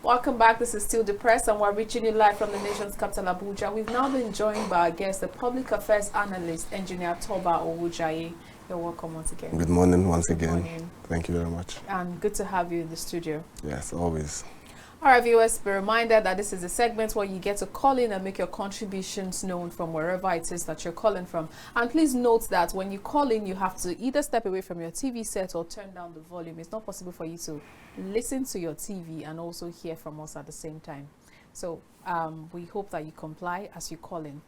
Welcome back. This is Still Depressed, and we're reaching you live from the nation's capital, Abuja. We've now been joined by our guest, the public affairs analyst, engineer Toba Ogunjaiye. You're welcome once again. Good morning once Good again. morning. Thank you very much. And good to have you in the studio. Yes, always. All right, viewers, be reminded that this is a segment where you get to call in and make your contributions known from wherever it is that you're calling from. And please note that when you call in, you have to either step away from your TV set or turn down the volume. It's not possible for you to listen to your TV and also hear from us at the same time. So we hope that you comply as you call in.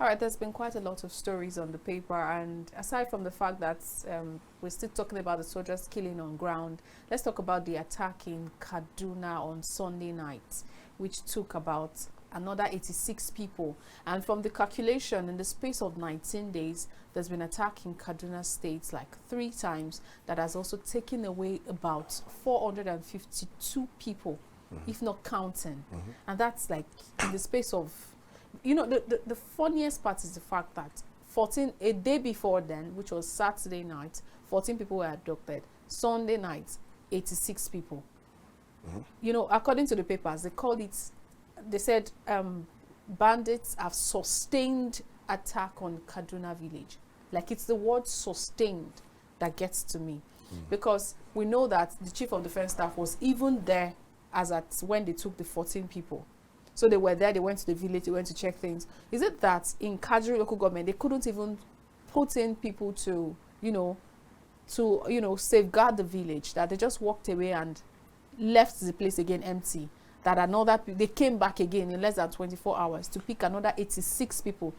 All right, there's been quite a lot of stories on the paper, and aside from the fact that we're still talking about the soldiers killing on ground, let's talk about the attack in Kaduna on Sunday night, which took about another 86 people. And from the calculation, in the space of 19 days, there's been attack in Kaduna State like 3 times that has also taken away about 452 people, if not counting. And that's like in the space of, you know, the funniest part is the fact that a day before then, which was Saturday night, 14 people were abducted. Sunday night, 86 people. You know, according to the papers, they called it, they said bandits have sustained attack on Kaduna village. Like, it's the word sustained that gets to me. Because we know that the chief of defense staff was even there as at when they took the 14 people. So they were there, they went to the village, they went to check things. Is it that in Kajuru local government, they couldn't even put in people to, safeguard the village, that they just walked away and left the place again empty? That they came back again in less than 24 hours to pick another 86 people.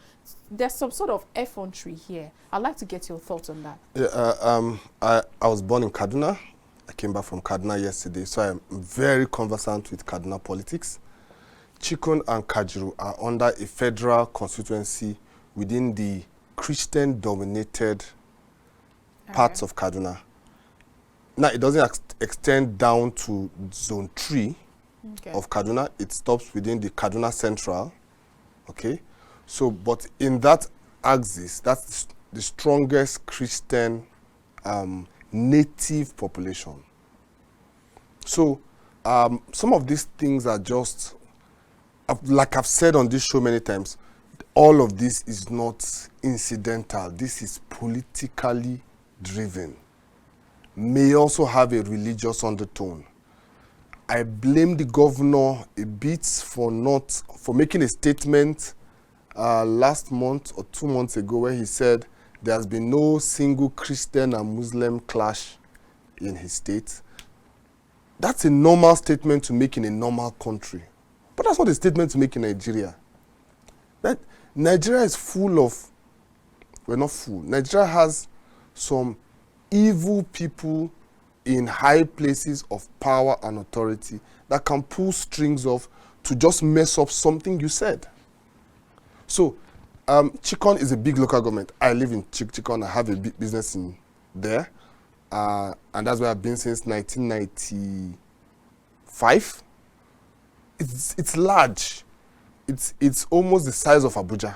There's some sort of effrontery here. I'd like to get your thoughts on that. Yeah, I was born in Kaduna. I came back from Kaduna yesterday, so I'm very conversant with Kaduna politics. Chikun and Kajuru are under a federal constituency within the Christian-dominated parts of Kaduna. Now, it doesn't extend down to Zone 3 of Kaduna. It stops within the Kaduna Central, okay? So, but in that axis, that's the strongest Christian native population. So, some of these things are just, like I've said on this show many times, all of this is not incidental. This is politically driven. May also have a religious undertone. I blame the governor a bit for making a statement last month or 2 months ago where he said there has been no single Christian and Muslim clash in his state. That's a normal statement to make in a normal country. But that's not a statement to make in Nigeria. That Nigeria is full of, well, not full. Nigeria has some evil people in high places of power and authority that can pull strings off to just mess up something you said. So, Chikon is a big local government. I live in Chikon. I have a big business in there. And that's where I've been since 1995. It's large. It's almost the size of Abuja.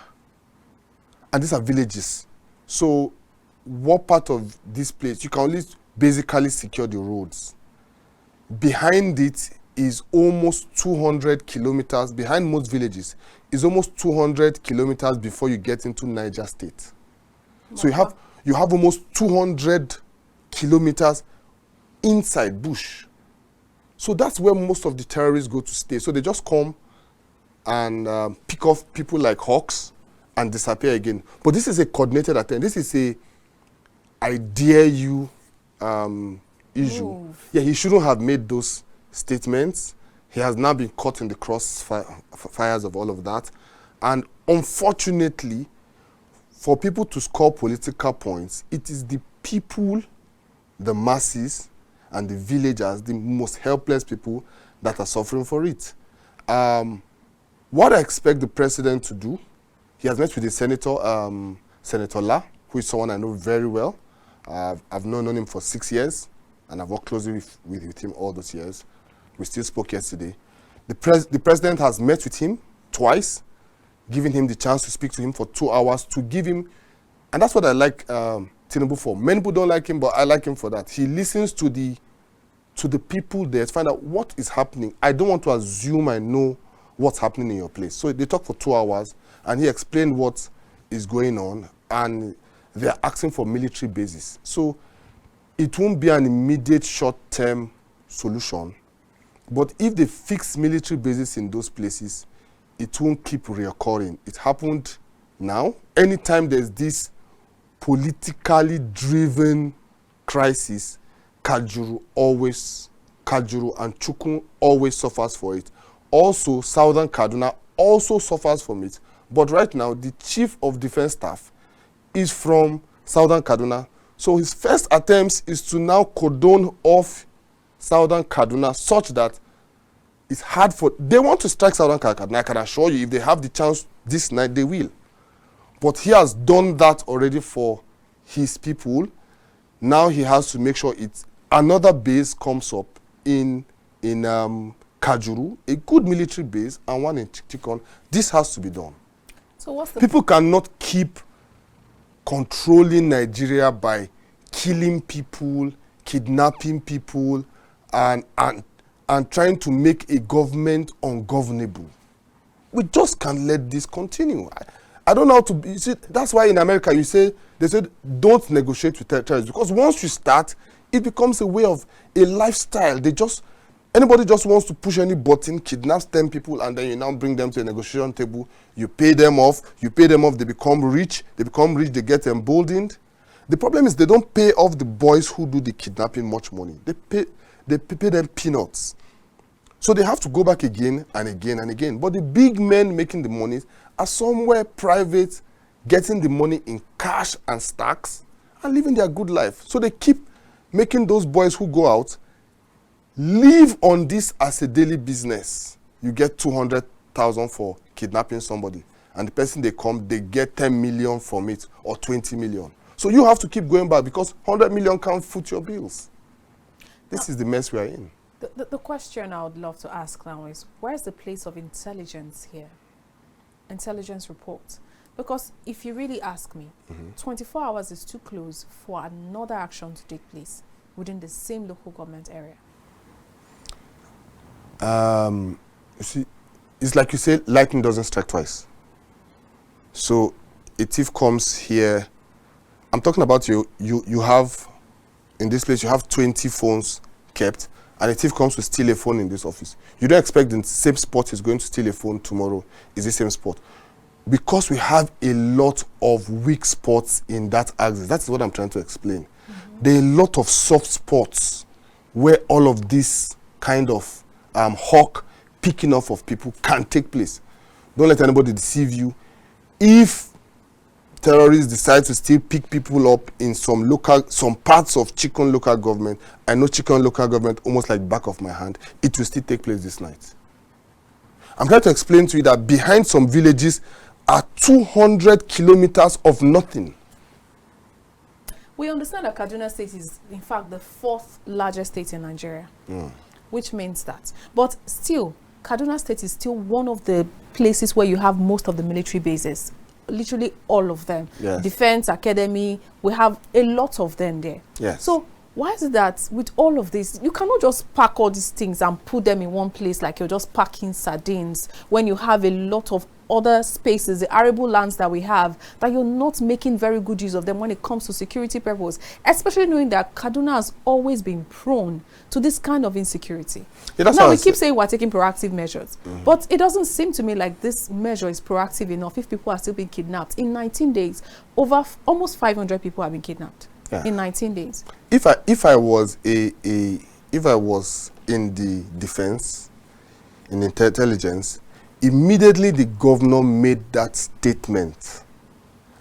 And these are villages. So what part of this place, you can only basically secure the roads. Behind it is almost 200 kilometers, behind most villages, is almost 200 kilometers before you get into Niger State. So you have almost 200 kilometers inside bush. So that's where most of the terrorists go to stay. So they just come and pick off people like hawks and disappear again. But this is a coordinated attempt. This is a I dare you issue. Yeah, he shouldn't have made those statements. He has now been caught in the crossfires of all of that. And unfortunately, for people to score political points, it is the people, the masses, and the villagers, the most helpless people that are suffering for it. What I expect the president to do, he has met with the senator, Senator La, who is someone I know very well. I've known him for 6 years, and I've worked closely with him all those years. We still spoke yesterday. The president has met with him twice, giving him the chance to speak to him for 2 hours, to give him, and that's what I like Tinubu for. Many people don't like him, but I like him for that. He listens to the to the people there to find out what is happening. I don't want to assume I know what's happening in your place. So they talked for 2 hours, and he explained what is going on, and they're asking for military bases. So it won't be an immediate short-term solution, but if they fix military bases in those places, it won't keep reoccurring. It happened now. Anytime there's this politically driven crisis, Kajuru and Chukun always suffers for it. Also, Southern Kaduna also suffers from it. But right now, the Chief of Defense Staff is from Southern Kaduna. So his first attempt is to now cordon off Southern Kaduna such that it's hard for... They want to strike Southern Kaduna. I can assure you, if they have the chance this night, they will. But he has done that already for his people. Now he has to make sure another base comes up in Kajuru, a good military base, and one in Chikon. This has to be done. So what's the... People cannot keep controlling Nigeria by killing people, kidnapping people, and trying to make a government ungovernable. We just can't let this continue. I don't know how to... You see, that's why in America they said don't negotiate with terrorists, because once you start, it becomes a way of a lifestyle. Anybody just wants to push any button, kidnaps 10 people, and then you now bring them to a negotiation table. You pay them off, they become rich, they get emboldened. The problem is they don't pay off the boys who do the kidnapping much money. They pay them peanuts. So they have to go back again and again and again. But the big men making the money are somewhere private, getting the money in cash and stacks and living their good life. So they keep making those boys who go out live on this as a daily business. You get 200,000 for kidnapping somebody, and the person they get 10 million from it or 20 million. So you have to keep going back because 100 million can't foot your bills. This is the mess we are in. The question I would love to ask now is, where's the place of intelligence here? Intelligence reports. Because if you really ask me, 24 hours is too close for another action to take place within the same local government area. You see, it's like you say, lightning doesn't strike twice. So a thief comes here. I'm talking about you have, in this place, you have 20 phones kept, and a thief comes to steal a phone in this office. You don't expect the same spot he's going to steal a phone tomorrow is the same spot. Because we have a lot of weak spots in that axis. That's what I'm trying to explain. There are a lot of soft spots where all of this kind of hawk picking off of people can take place. Don't let anybody deceive you. If terrorists decide to still pick people up in some parts of Chikun local government, I know Chikun local government almost like back of my hand, it will still take place this night. I'm trying to explain to you that behind some villages are 200 kilometers of nothing. We understand that Kaduna State is, in fact, the 4th largest state in Nigeria, which means that. But still, Kaduna State is still one of the places where you have most of the military bases, literally all of them. Yes. Defense, academy, we have a lot of them there. Yes. So why is it that with all of this, you cannot just pack all these things and put them in one place like you're just packing sardines when you have a lot of other spaces, the arable lands that we have, that you're not making very good use of them when it comes to security purpose, especially knowing that Kaduna has always been prone to this kind of insecurity. Yeah, now we keep saying we're taking proactive measures, but it doesn't seem to me like this measure is proactive enough if people are still being kidnapped. In 19 days, almost 500 people have been kidnapped. Yeah. In 19 days. If I was in the defense, in intelligence, immediately the governor made that statement,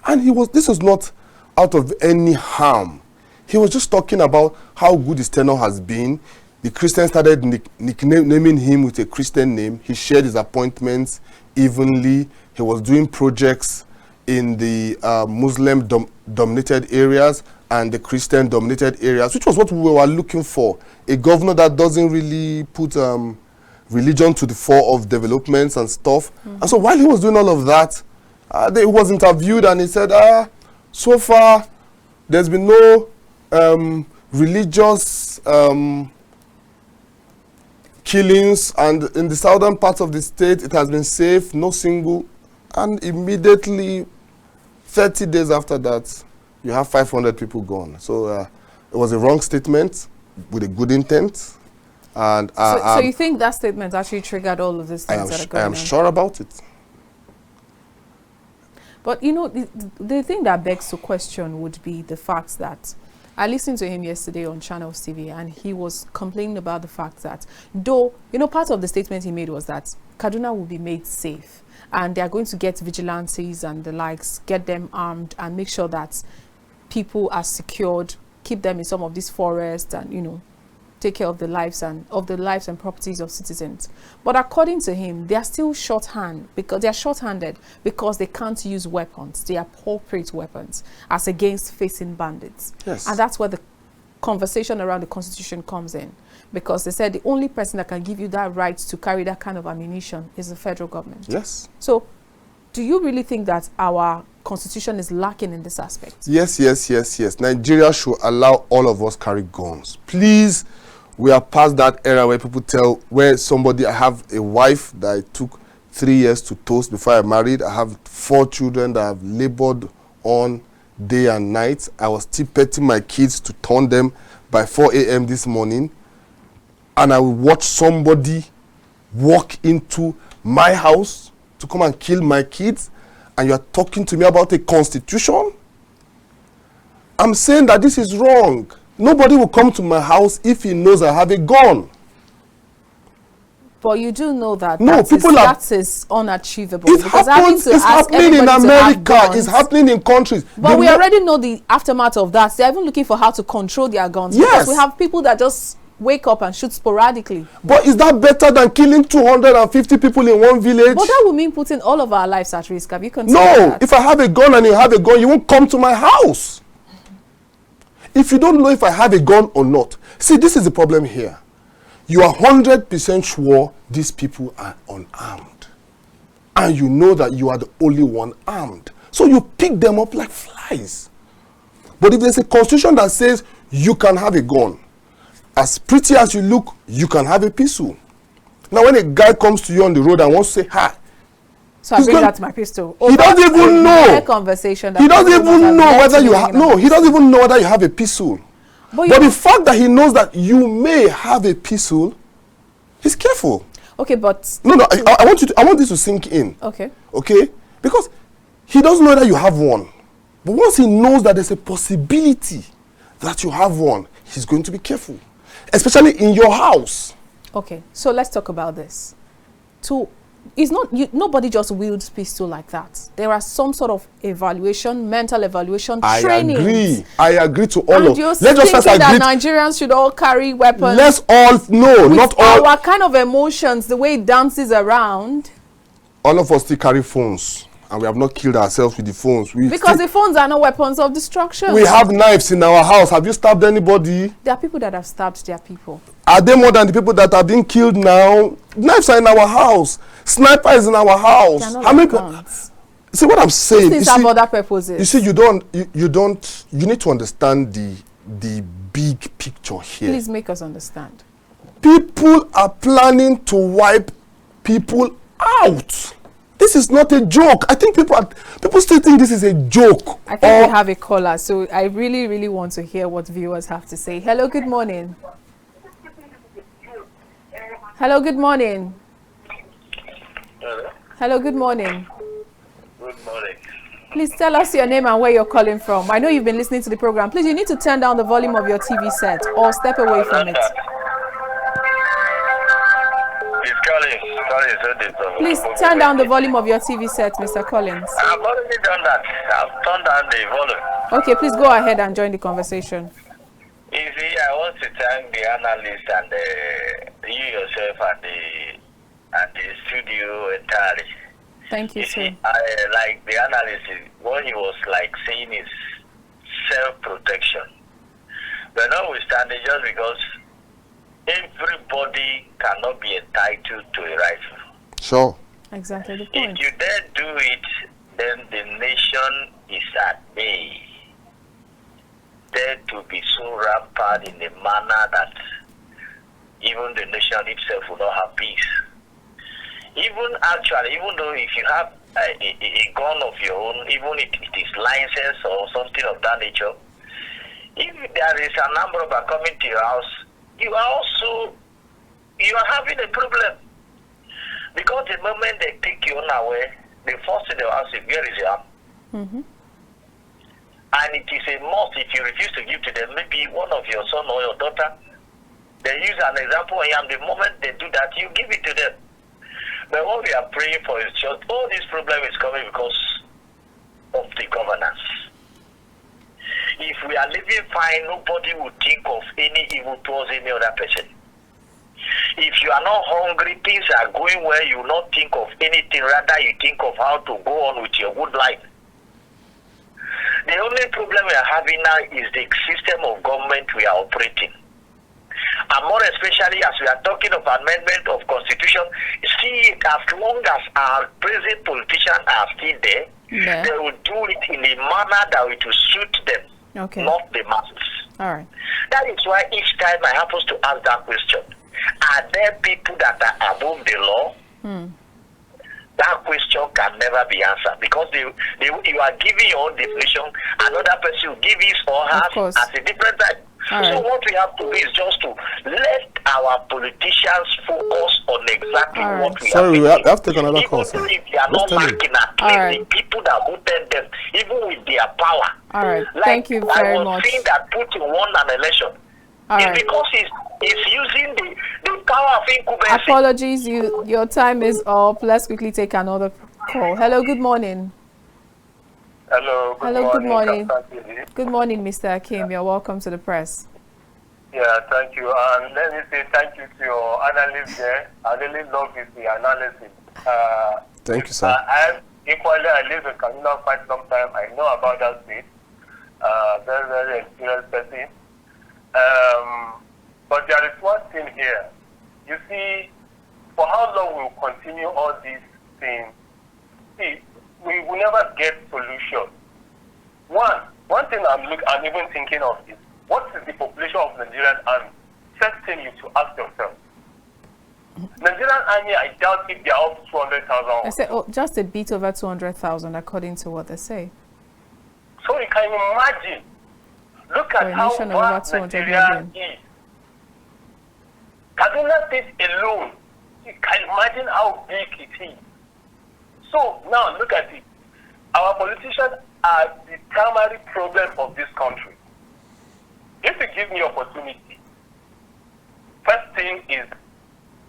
and this was not out of any harm. He was just talking about how good his tenure has been. The Christians started nicknaming him with a Christian name. He shared his appointments evenly. He was doing projects in the Muslim-dominated areas and the Christian-dominated areas, which was what we were looking for. A governor that doesn't really put religion to the fore of developments and stuff. And so while he was doing all of that, he was interviewed and he said, so far there's been no religious killings, and in the southern parts of the state, it has been safe, no single, and immediately, 30 days after that, you have 500 people gone. So it was a wrong statement with a good intent. And so you think that statement actually triggered all of these things that are going on? I am sure about it. But you know, the thing that begs to question would be the fact that I listened to him yesterday on Channels TV, and he was complaining about the fact that, though, you know, part of the statement he made was that Kaduna will be made safe, and they are going to get vigilantes and the likes, get them armed, and make sure that people are secured, keep them in some of these forests, and, you know, take care of the lives and properties of citizens. But according to him, they are still shorthanded because they can't use weapons. They are appropriate weapons as against facing bandits. Yes. And that's where the conversation around the Constitution comes in, because they said the only person that can give you that right to carry that kind of ammunition is the federal government. Yes. So do you really think that our Constitution is lacking in this aspect? Yes. Nigeria should allow all of us carry guns. Please. We are past that era where people I have a wife that I took 3 years to toast before I married. I have 4 children that I've labored on day and night. I was still petting my kids to turn them by 4 a.m. this morning. And I will watch somebody walk into my house to come and kill my kids. And you are talking to me about a constitution? I'm saying that this is wrong. Nobody will come to my house if he knows I have a gun. But you do know that that is unachievable. It's happening in America. It's happening in countries. But we already know the aftermath of that. They're even looking for how to control their guns. Yes. Because we have people that just wake up and shoot sporadically. But is that better than killing 250 people in one village? But that would mean putting all of our lives at risk. Have you considered that? If I have a gun and you have a gun, you won't come to my house. If you don't know if I have a gun or not. See, this is the problem here. You are 100% sure these people are unarmed. And you know that you are the only one armed. So you pick them up like flies. But if there's a constitution that says you can have a gun, as pretty as you look, you can have a pistol. Now when a guy comes to you on the road and wants to say, hi, so I bring out my pistol. He doesn't even know. Conversation he doesn't even know whether you have. No, he doesn't even know whether you have a pistol. But the fact that he knows that you may have a pistol, he's careful. Okay, but no. I want this to sink in. Okay. Okay, because he doesn't know that you have one. But once he knows that there's a possibility that you have one, he's going to be careful, especially in your house. Okay, so let's talk about this. Nobody just wields pistol like that. There are some sort of evaluation, mental evaluation, training. I agree to all of. Let's just agree that Nigerians should all carry weapons. Let's all not all. Our kind of emotions, the way it dances around. All of us still carry phones, and we have not killed ourselves with the phones. Because the phones are not weapons of destruction. We have knives in our house. Have you stabbed anybody? There are people that have stabbed their people. Are they more than the people that are being killed now? Knives are in our house. Sniper is in our house. How many guns? See what I'm saying? These have other purposes. You see, you need to understand the big picture here. Please make us understand. People are planning to wipe people out. This is not a joke. I think people still think this is a joke. I think we have a caller, so I really, really want to hear what viewers have to say. Hello, good morning. Hello, good morning. Hello. Hello, good morning. Good morning. Please tell us your name and where you're calling from. I know you've been listening to the program. Please, you need to turn down the volume of your TV set or step away from it. Please turn down the volume of your TV set, Mr. Collins. I've already done that. I've turned down the volume. Okay, please go ahead and join the conversation. You see, I want to thank the analyst and you yourself and the studio entirely. Thank you, sir. I like the analyst, what he was like saying is self-protection. But notwithstanding, just because everybody cannot be entitled to a rifle. Sure. Exactly the point. If you dare do it, then the nation is at bay. Dare to be so rampant in a manner that even the nation itself will not have peace. Even though if you have a gun of your own, even if it is licensed or something of that nature, if there is a number of them coming to your house, you are having a problem. Because the moment they take you unaware, the first thing they will ask you, where is your arm? And it is a must. If you refuse to give to them, maybe one of your son or your daughter, they use an example, and the moment they do that, you give it to them. But what we are praying for is just all this problem is coming because of the governance. If we are living fine, nobody will think of any evil towards any other person. If you are not hungry, things are going well, you will not think of anything, rather you think of how to go on with your good life. The only problem we are having now is the system of government we are operating. And more especially as we are talking of amendment of constitution, see it as long as our present politicians are still there, they will do it in a manner that it will suit them, not the masses. All right. That is why each time I happen to ask that question, are there people that are above the law? That question can never be answered because you are giving your own definition, another person will give his or hers as a different type. So what we have to do is just to let our politicians focus on exactly what we are Sorry, we have to take another even call. Even if they are not marking at least the people that voted them, even with their power. All right. Like, thank you very much. I was saying that Putin won an election. It's because he's using the power of incumbents. Apologies, your time is up. Let's quickly take another call. Hello, good morning. Hello, good morning. Good morning, Mr. Akim. You're welcome to the press. Yeah, thank you. And let me say thank you to your analyst there. I really love the analysis. Thank you, sir. I live in Kaduna quite some time. I know about that state. Very, very experienced person. But there is one thing here. You see, for how long we will continue all these things? See, we will never get solution. One thing I'm even thinking of is, what is the population of Nigerian army? First thing you to ask yourself. Nigerian army, I doubt if they are up to 200,000. I said, just a bit over 200,000, according to what they say. So you can imagine. Look at how vast Nigeria is. Kaduna State alone, you can imagine how big it is. So now look at it. Our politicians are the primary problem of this country. If you give me opportunity, first thing is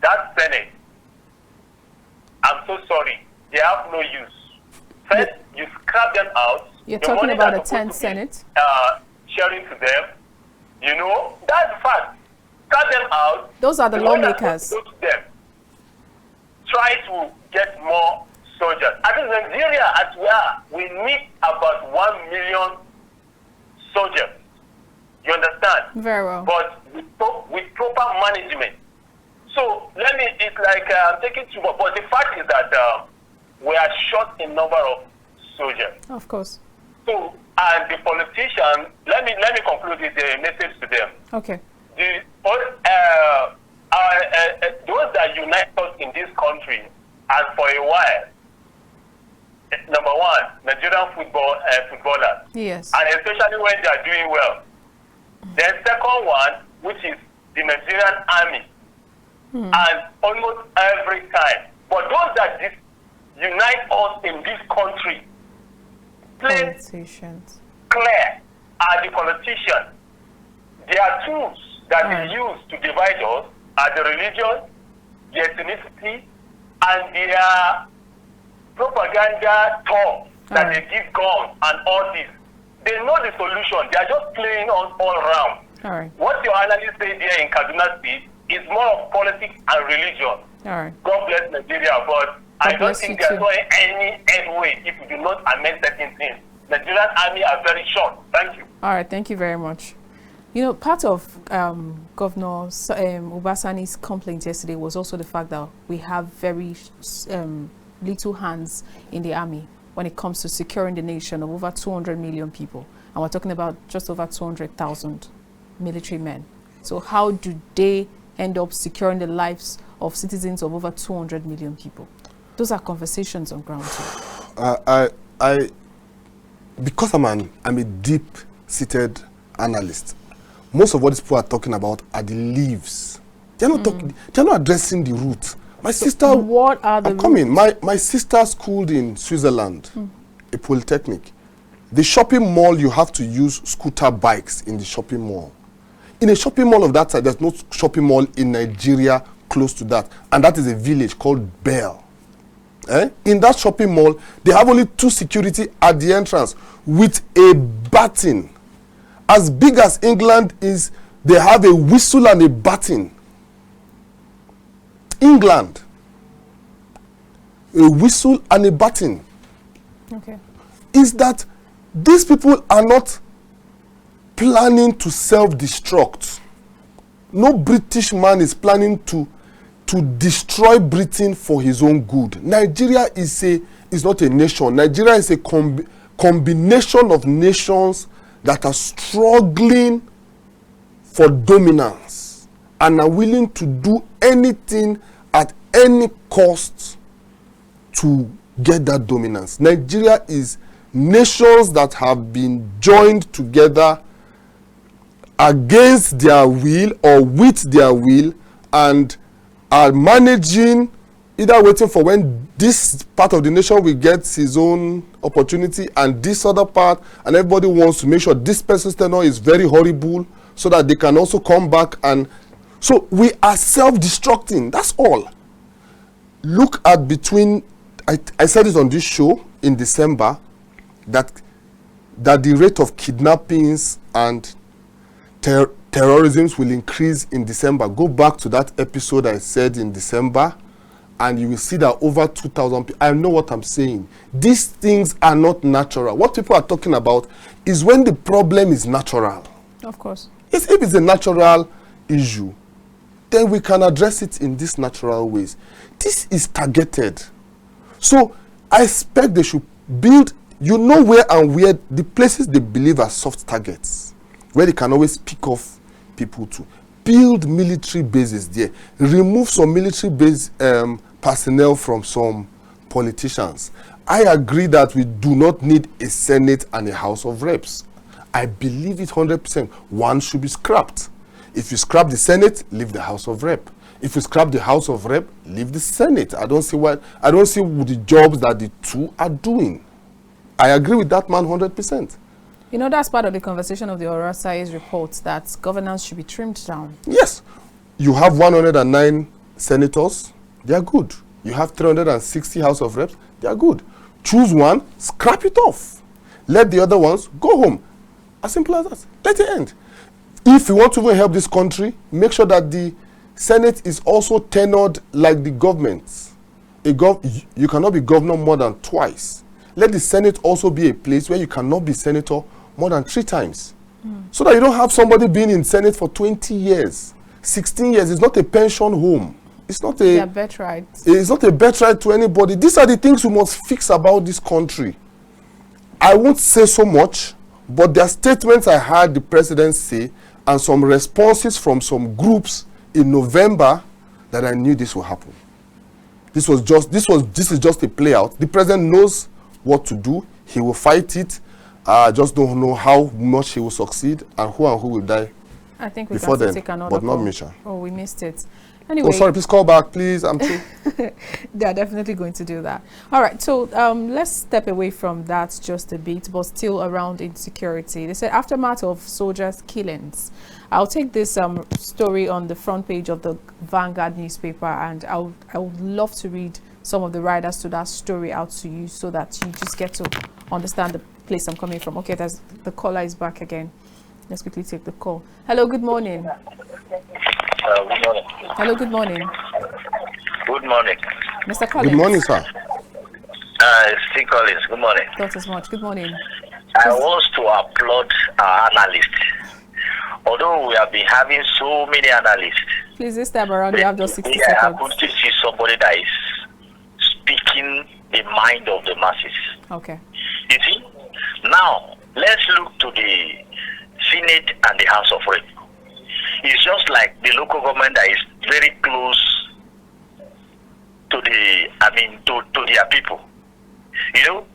that Senate. I'm so sorry, they have no use. First, you scrap them out. You're talking about a 10th Senate? Sharing to them, you know, that's the fact. Cut them out. Those are the lawmakers. Go to them. Try to get more soldiers. I think Nigeria, as we are, we need about 1 million soldiers. You understand? Very well. But with proper management. So it's like I'm taking too much. But the fact is that we are short in number of soldiers. Of course. So, and the politicians, let me conclude with a message to them. Okay. Those that unite us in this country, and for a while, number one, Nigerian footballers. Yes. And especially when they are doing well. Then second one, which is the Nigerian army. And almost every time. But those that unite us in this country, politicians. Clear are the politicians. Their tools that they use to divide us are the religion, the ethnicity, and their propaganda talk that they give guns and all this. They know the solution. They are just playing on all around. All right. What your analyst said here in Kaduna State is more of politics and religion. All right. God bless Nigeria, but I don't think there's any way if you do not amend certain things. Nigerian army are very short. Thank you. All right, thank you very much. You know, part of Governor Ubasani's complaint yesterday was also the fact that we have very little hands in the army when it comes to securing the nation of over 200 million people. And we're talking about just over 200,000 military men. So how do they end up securing the lives of citizens of over 200 million people? Those are conversations on ground too. Because I'm a deep-seated analyst, most of what these people are talking about are the leaves. They're not talking. They're not addressing the root. My sister. What are the? I'm coming. My sister schooled in Switzerland, a polytechnic. The shopping mall, you have to use scooter bikes in the shopping mall. In a shopping mall of that side, there's no shopping mall in Nigeria close to that, and that is a village called Bell. In that shopping mall, they have only 2 security at the entrance with a baton. As big as England is, they have a whistle and a baton. England, a whistle and a baton. Okay. Is that these people are not planning to self-destruct. No British man is planning to destroy Britain for his own good. Nigeria is not a nation. Nigeria is a combination of nations that are struggling for dominance and are willing to do anything at any cost to get that dominance. Nigeria is nations that have been joined together against their will or with their will, and are managing, either waiting for when this part of the nation will get his own opportunity and this other part, and everybody wants to make sure this person's tenure is very horrible so that they can also come back. And so we are self-destructing. That's all. Look at between, I said it on this show in December, that the rate of kidnappings and terrorism will increase in December. Go back to that episode I said in December, and you will see that over 2,000 people. I know what I'm saying. These things are not natural. What people are talking about is when the problem is natural. Of course. Yes, if it's a natural issue, then we can address it in these natural ways. This is targeted. So I expect they should build, where and where the places they believe are soft targets, where they can always pick off people to build military bases there, remove some military base personnel from some politicians. I agree that we do not need a Senate and a House of Reps. I believe it 100%. One should be scrapped. If you scrap the Senate, leave the House of Rep. If you scrap the House of Rep, leave the Senate. I don't see the jobs that the two are doing. I agree with that man 100%. That's part of the conversation of the Orasai's report, that governance should be trimmed down. Yes. You have 109 senators, they are good. You have 360 House of Reps, they are good. Choose one, scrap it off. Let the other ones go home. As simple as that. Let it end. If you want to even help this country, make sure that the Senate is also tenured like the government. You cannot be governor more than twice. Let the Senate also be a place where you cannot be senator more than 3 times. So that you don't have somebody being in Senate for 20 years, 16 years. It's not a pension home. It's not a birthright. It's not a birthright to anybody. These are the things we must fix about this country. I won't say so much, but there are statements I heard the president say and some responses from some groups in November that I knew this will happen. This is just a play out. The president knows what to do. He will fight it. I just don't know how much he will succeed and who will die. I think we before can then, take another but call. not Misha. Oh, we missed it. Anyway. Oh, sorry, please call back, please. I'm too. They are definitely going to do that. All right, so let's step away from that just a bit, but still around insecurity. They said aftermath of soldiers' killings. I'll take this story on the front page of the Vanguard newspaper, and I would love to read some of the riders to that story out to you so that you just get to understand the place I'm coming from. Okay, the caller is back again. Let's quickly take the call. Hello, good morning. Good morning. Hello, good morning. Good morning. Mr. Collins. Good morning, sir. Steve Collins, good morning. Not as much. Good morning. I want to applaud our analysts. Although we have been having so many analysts. Please, this time around, you have just 60 seconds. I seconds. want to see somebody that is speaking the mind of the masses. Okay. You see? Now, let's look to the Senate and the House of Reps. It's just like the local government that is very close to to their people. You know,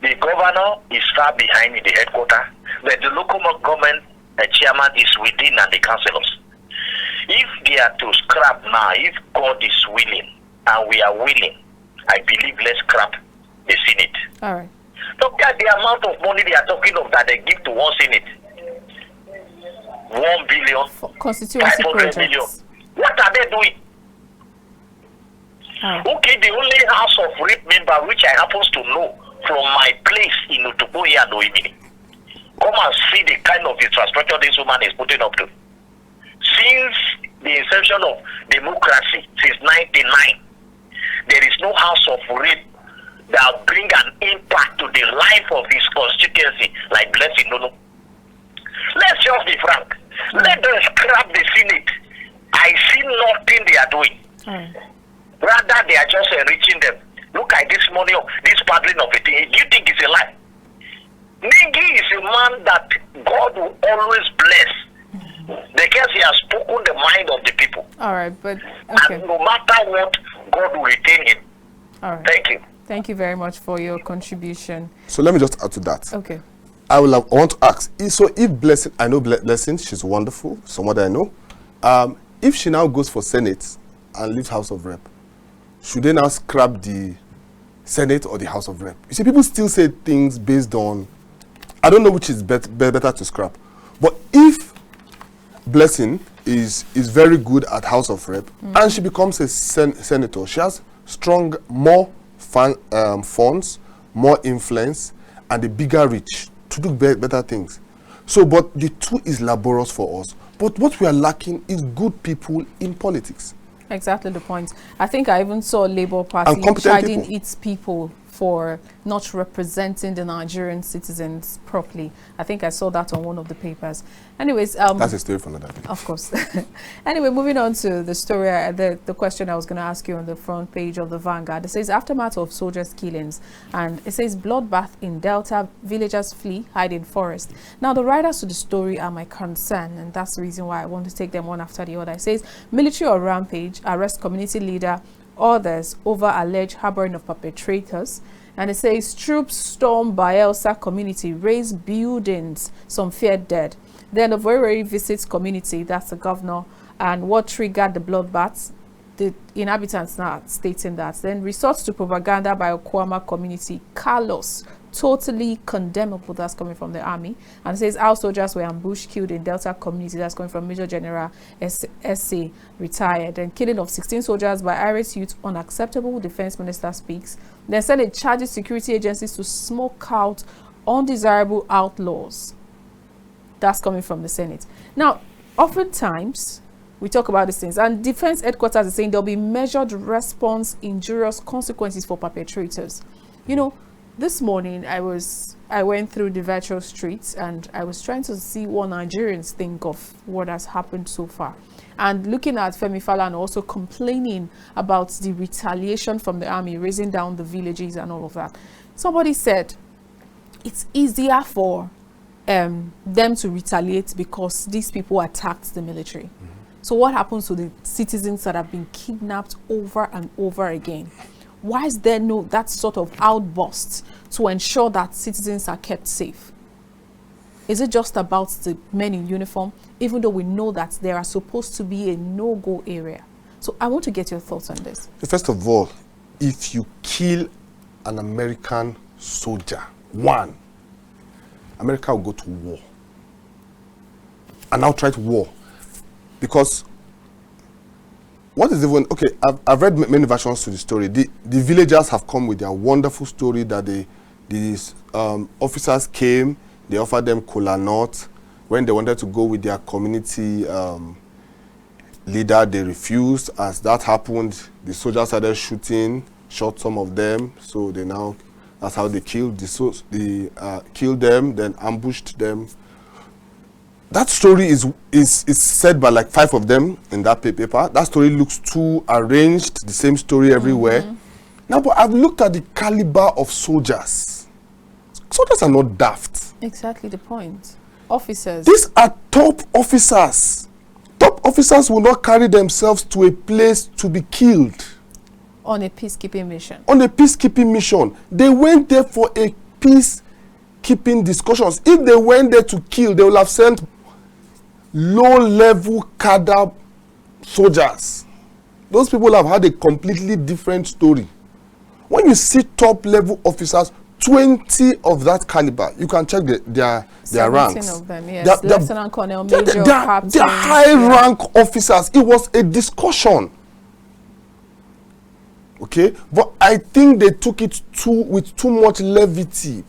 the governor is far behind in the headquarters, but the local government chairman is within and the councillors. If they are to scrap now, if God is willing and we are willing, I believe let's scrap the Senate. All right. Look at the amount of money they are talking of that they give to one Senate. 1 billion, For constituency 500 million. projects. What are they doing? Okay, the only House of Rep member which I happen to know from my place in Otuboye and Oimini. Come and see the kind of infrastructure this woman is putting up to. Since the inception of democracy, since 99, there is no House of Rep that bring an impact to the life of his constituency like Blessing Nono. Let's just be frank. Let them scrap the Senate. I see nothing they are doing. Rather, they are just enriching them. Look at this money, this paddling of a thing. Do you think it's a lie? Nigi is a man that God will always bless because he has spoken the mind of the people. All right, but okay. And no matter what, God will retain him. All right. Thank you. Thank you very much for your contribution. So let me just add to that. Okay. I want to ask, so if Blessing, I know Blessing, she's wonderful, someone that I know. If she now goes for Senate and leaves House of Rep, should they now scrap the Senate or the House of Rep? You see, people still say things based on, I don't know which is better to scrap. But if Blessing is very good at House of Rep and she becomes a senator, she has more funds, more influence, and a bigger reach to do better things. So, but the two is laborious for us. But what we are lacking is good people in politics. Exactly the point. I think I even saw Labour Party chiding its people for not representing the Nigerian citizens properly. I think I saw that on one of the papers. Anyways, that's a story for another day. Of course. Anyway, moving on to the story, the question I was going to ask you on the front page of the Vanguard. It says aftermath of soldiers' killings, and it says bloodbath in Delta, villagers flee, hide in forest. Now, the writers to the story are my concern, and that's the reason why I want to take them one after the other. It says military on rampage, arrest community leader, others over alleged harboring of perpetrators. And it says troops storm Bayelsa community, raise buildings, some feared dead. Then the Owerri visits community, that's the governor, and what triggered the bloodbaths, the inhabitants now stating that. Then resorts to propaganda by Okwama community, Carlos, totally condemnable, that's coming from the army. And it says our soldiers were ambushed, killed in Delta community, that's coming from Major General S.A. retired. And killing of 16 soldiers by Irish youth, unacceptable, defense minister speaks. Then Senate charges security agencies to smoke out undesirable outlaws. That's coming from the Senate. Now, oftentimes, we talk about these things, and defense headquarters is saying there'll be measured response, injurious consequences for perpetrators. You know, this morning I went through the virtual streets and I was trying to see what Nigerians think of what has happened so far. And looking at Femi Falana also complaining about the retaliation from the army, raising down the villages and all of that. Somebody said it's easier for them to retaliate because these people attacked the military. So what happens to the citizens that have been kidnapped over and over again? Why is there no that sort of outburst to ensure that citizens are kept safe? Is it just about the men in uniform, even though we know that there are supposed to be a no-go area? So I want to get your thoughts on this. First of all, if you kill an American soldier, America will go to war. And outright war. Because what is even, okay, I've read many versions to the story. The villagers have come with their wonderful story that these officers came, they offered them cola nut. When they wanted to go with their community leader, they refused. As that happened, the soldiers started shooting, shot some of them. So they now, that's how they killed killed them, then ambushed them. That story is said by like 5 of them in that paper. That story looks too arranged, the same story everywhere. Now, but I've looked at the caliber of soldiers. Soldiers are not daft. Exactly the point. Officers. These are top officers. officers will not carry themselves to a place to be killed. On a peacekeeping mission. On a peacekeeping mission. They went there for a peacekeeping discussions. If they went there to kill, they will have sent low-level cadre soldiers. Those people have had a completely different story. When you see top-level officers, 20 of that caliber, you can check their ranks. 17 of them, yes. Lieutenant Colonel, Major, Captain. They're high-rank officers. It was a discussion. Okay? But I think they took it with too much levity.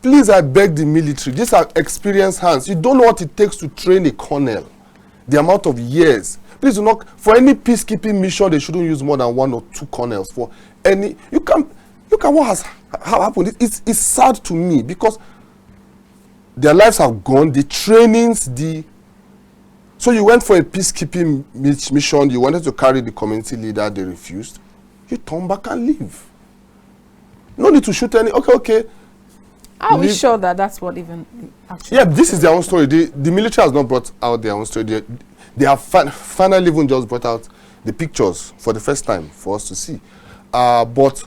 Please, I beg the military. These are experienced hands. You don't know what it takes to train a colonel. The amount of years. Please do not, for any peacekeeping mission, they shouldn't use more than 1 or 2 colonels. For any, you can, look at what has happened. It's sad to me because their lives have gone, the trainings, so you went for a peacekeeping mission, you wanted to carry the community leader, they refused. You turn back and leave. No need to shoot any, okay. Are we sure that that's what even actually... Yeah, this is their own story. The military has not brought out their own story. They have finally even just brought out the pictures for the first time for us to see. But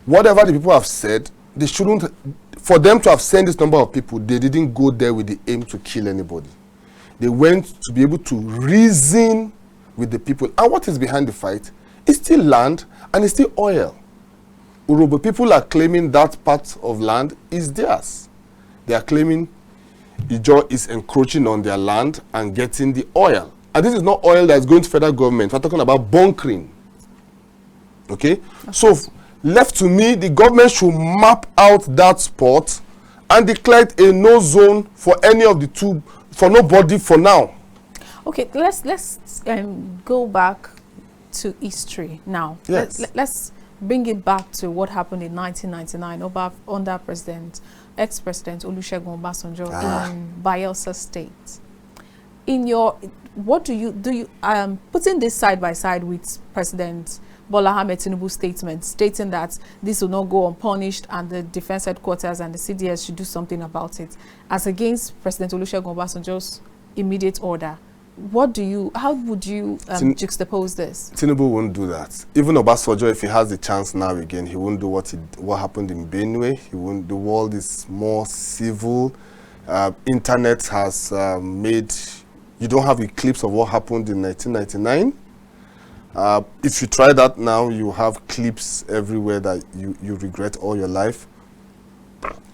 whatever the people have said, they shouldn't... For them to have sent this number of people, they didn't go there with the aim to kill anybody. They went to be able to reason with the people. And what is behind the fight? It's still land and it's still oil. Urobo people are claiming that part of land is theirs. They are claiming Ijo is encroaching on their land and getting the oil. And this is not oil that's going to federal government. We're talking about bunkering. Okay? So, left to me, the government should map out that spot and declare a no zone for any of the two, for nobody for now. Okay, let's go back to history now. Yes. Let's bring it back to what happened in 1999 under ex-president Olusegun Obasanjo in Bayelsa State. In your, what do you putting this side by side with President Bola Ahmed Tinubu's statement stating that this will not go unpunished and the Defense Headquarters and the CDS should do something about it, as against President Olusegun Obasanjo's immediate order? How would you juxtapose this? Tinubu won't do that. Even Obasanjo, if he has the chance now again, he won't do what happened in Benue. He won't. The world is more civil. Internet has made, you don't have a clips of what happened in 1999. If you try that now, you have clips everywhere that you regret all your life.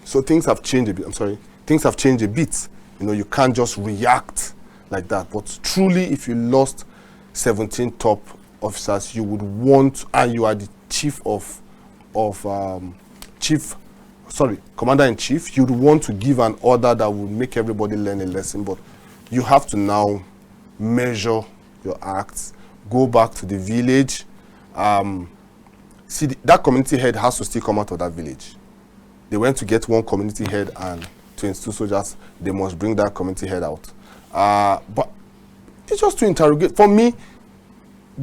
So things have changed a bit. I'm sorry. Things have changed a bit. You know, you can't just react like that. But truly, if you lost 17 top officers, you would want, and you are the commander-in-chief, you'd want to give an order that would make everybody learn a lesson. But you have to now measure your acts, go back to the village. See, that community head has to still come out of that village. They went to get one community head and 22 soldiers. They must bring that community head out. But it's just to interrogate. For me,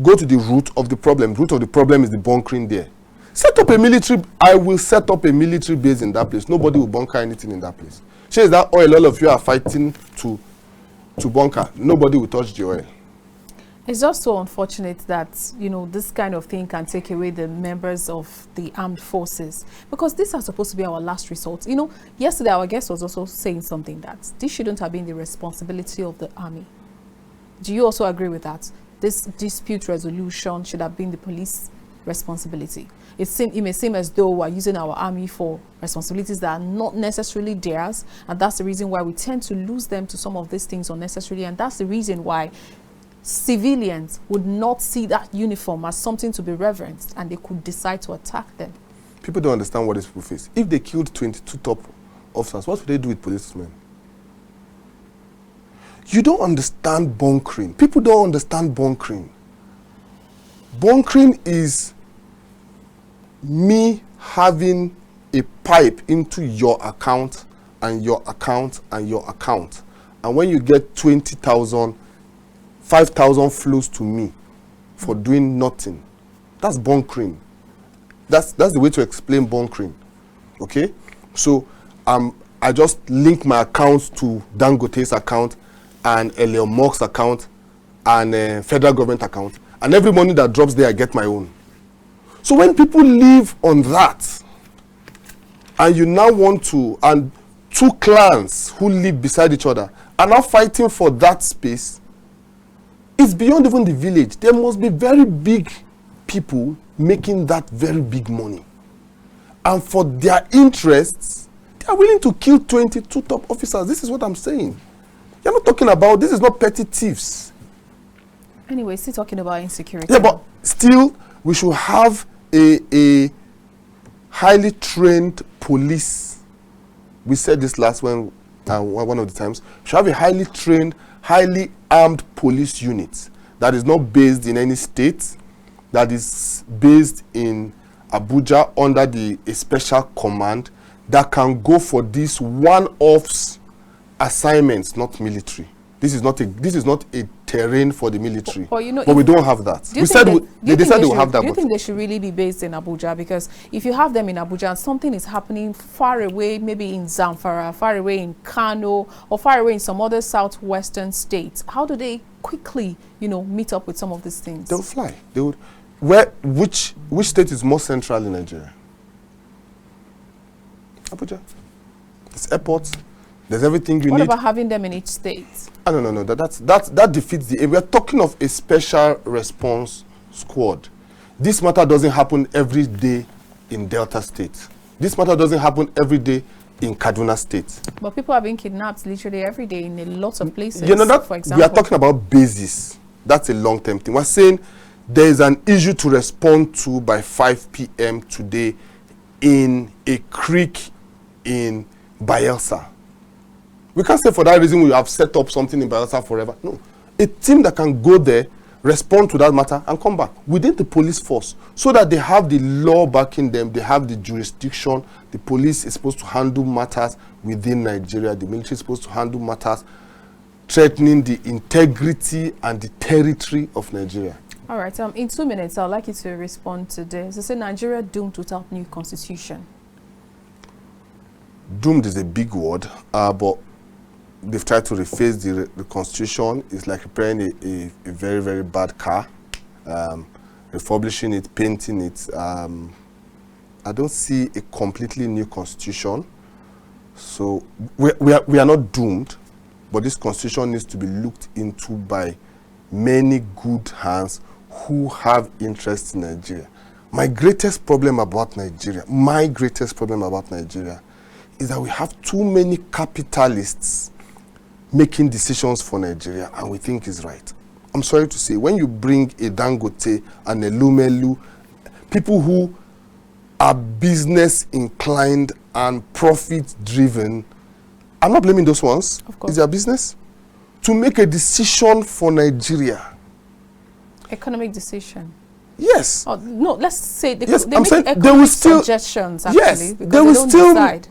go to the root of the problem. The root of the problem is the bunkering there. Set up a military. I will set up a military base in that place. Nobody will bunker anything in that place. Is that oil all of you are fighting to bunker. Nobody will touch the oil. It's just so unfortunate that, you know, this kind of thing can take away the members of the armed forces, because these are supposed to be our last resort. You know, yesterday our guest was also saying something that this shouldn't have been the responsibility of the army. Do you also agree with that? This dispute resolution should have been the police responsibility. It may seem as though we're using our army for responsibilities that are not necessarily theirs, and that's the reason why we tend to lose them to some of these things unnecessarily, and that's the reason why civilians would not see that uniform as something to be reverenced, and they could decide to attack them. People don't understand what these people face. If they killed 22 top officers, what would they do with policemen? You don't understand bunkering. People don't understand bunkering. Bunkering is me having a pipe into your account and your account and your account. And when you get 20,000, 5,000 flows to me for doing nothing. That's bunkering. That's the way to explain bunkering. Okay? So I just link my accounts to Dangote's account and Elon Musk's account, and federal government account, and every money that drops there, I get my own. So when people live on that, and you now want to, and two clans who live beside each other are now fighting for that space, it's beyond even the village. There must be very big people making that very big money. And for their interests, they are willing to kill 22 top officers. This is what I'm saying. You're not talking about, this is not petty thieves. Anyway, still talking about insecurity. Yeah, but still, we should have a highly trained police. We said this last one of the times. We should have a highly trained, highly armed police unit that is not based in any state, that is based in Abuja under a special command that can go for these one-offs assignments, not military. This is not a terrain for the military. But you know, but we don't have that. Do We said they decided we'll have that. Do you think they should really be based in Abuja? Because if you have them in Abuja and something is happening far away, maybe in Zamfara, far away in Kano, or far away in some other southwestern states, how do they quickly, meet up with some of these things? They'll fly. They would. Which state is more central in Nigeria? Abuja. There's airports. There's everything you need. What about having them in each state? No. That defeats the aim. We are talking of a special response squad. This matter doesn't happen every day in Delta State. This matter doesn't happen every day in Kaduna State. But people are being kidnapped literally every day in a lot of places. For example, we are talking about basis. That's a long-term thing. We're saying there is an issue to respond to by 5 p.m. today in a creek in Bayelsa. We can't say for that reason we have set up something in Bayelsa forever. No. A team that can go there, respond to that matter, and come back within the police force so that they have the law backing them, they have the jurisdiction. The police is supposed to handle matters within Nigeria. The military is supposed to handle matters threatening the integrity and the territory of Nigeria. All right. In 2 minutes, I'd like you to respond to this. They say Nigeria doomed without new constitution. Doomed is a big word, but they've tried to reface the constitution. It's like repairing a very, very bad car, refurbishing it, painting it. I don't see a completely new constitution. So we are not doomed, but this constitution needs to be looked into by many good hands who have interest in Nigeria. My greatest problem about Nigeria is that we have too many capitalists making decisions for Nigeria, and we think is right. I'm sorry to say, when you bring a Dangote and a Lumelu, people who are business inclined and profit driven, I'm not blaming those ones. Of course. It's their business. To make a decision for Nigeria. Economic decision. Yes. Oh, no, let's say they Yes, make I'm saying economic they will still suggestions, actually, yes, because they will don't still decide.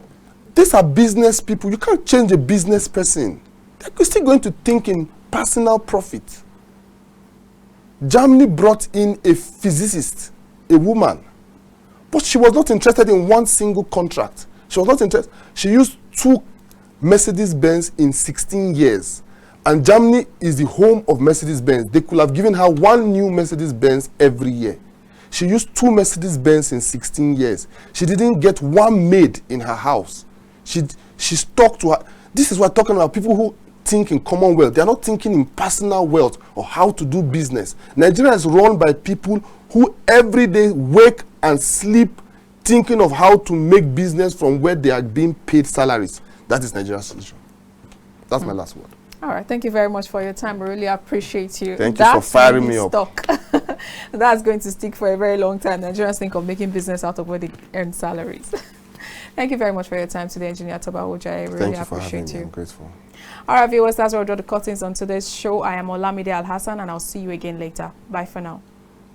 These are business people. You can't change a business person. They're still going to think in personal profit. Germany brought in a physicist, a woman, but she was not interested in one single contract. She was not interested. She used 2 Mercedes-Benz in 16 years. And Germany is the home of Mercedes-Benz. They could have given her 1 new Mercedes-Benz every year. She used 2 Mercedes-Benz in 16 years. She didn't get 1 maid in her house. She stuck to her. This is what we're talking about, people who think in commonwealth. They are not thinking in personal wealth or how to do business. Nigeria is run by people who every day wake and sleep thinking of how to make business from where they are being paid salaries. That is Nigeria's solution. That's my last word. All right. Thank you very much for your time. I really appreciate you. Thank you for firing me up. That's going to stick for a very long time. Nigerians think of making business out of where they earn salaries. Thank you very much for your time today, Engineer Toba. I really appreciate you. I'm grateful. All right, viewers, that's where we'll draw the curtains on today's show. I am Olamide Hassan, and I'll see you again later. Bye for now.